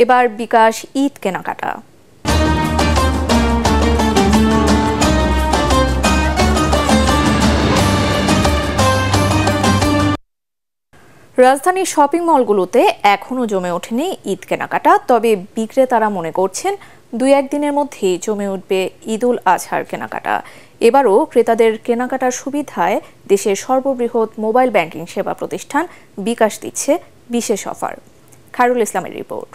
এবার বিকাশ ঈদ কেনাকাটা। রাজধানীর শপিং মলগুলোতে এখনও জমে ওঠেনি ঈদ কেনাকাটা, তবে বিক্রেতারা মনে করছেন 2-1 দিনের মধ্যেই জমে উঠবে ঈদুল আজহার কেনাকাটা। এবারও ক্রেতাদের কেনাকাটার সুবিধায় দেশের সর্ববৃহৎ মোবাইল ব্যাংকিং সেবা প্রতিষ্ঠান বিকাশ দিচ্ছে বিশেষ অফার। খায়রুল ইসলামের রিপোর্ট।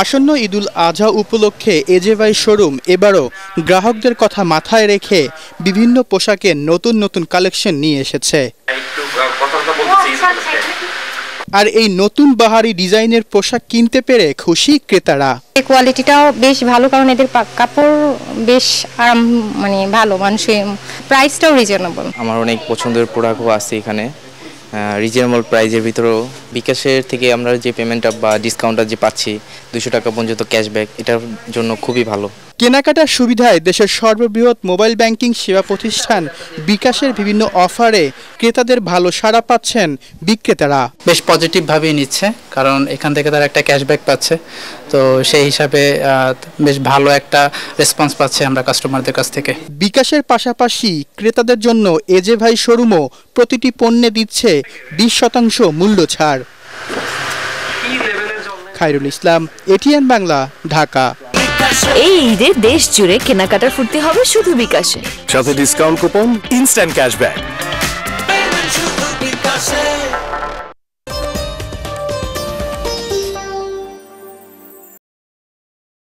আসন্ন ঈদুল আজহা উপলক্ষে এজেভাই শোরুম এবারও গ্রাহকদের কথা মাথায় রেখে বিভিন্ন পোশাকের নতুন নতুন কালেকশন নিয়ে এসেছে। আর এই নতুন বাহারি ডিজাইনের পোশাক কিনতে পেরে খুশি ক্রেতারা। কোয়ালিটিটাও বেশ ভালো, কারণ এদের কাপড় বেশ আরাম, ভালো, মানুষের প্রাইসটাও রিজনেবল। আমার অনেক পছন্দের প্রোডাক্টও আছে এখানে, রিজনেবল প্রাইজের ভিতরেও। বিকাশের থেকে আমরা যে পেমেন্টটা বা ডিসকাউন্টটা যে পাচ্ছি 200 টাকা পর্যন্ত ক্যাশব্যাক, এটার জন্য খুবই ভালো। কেনাকাটার সুবিধায় দেশের সর্ববৃহৎ মোবাইল ব্যাংকিং সেবা প্রতিষ্ঠান বিকাশের বিভিন্ন অফারে ক্রেতাদের ভালো সাড়া পাচ্ছেন বিক্রেতারা। বেশ পজিটিভভাবেই নিচ্ছে, কারণ এখান থেকে তারা একটা ক্যাশব্যাক পাচ্ছে, তো সেই হিসাবে বেশ ভালো একটা রেসপন্স পাচ্ছে আমরা কাস্টমারদের কাছ থেকে। বিকাশের পাশাপাশি ক্রেতাদের জন্য এজেভাই শোরুমও প্রতিটি পণ্যে দিচ্ছে 20% মূল্য ছাড়। খায়রুল ইসলাম, এটিএন বাংলা, ঢাকা। এই ঈদে দেশ জুড়ে কেনাকাটার ফুর্তি হবে শুধু বিকাশে, সাথে ডিসকাউন্ট কুপন, ইনস্ট্যান্ট ক্যাশব্যাক।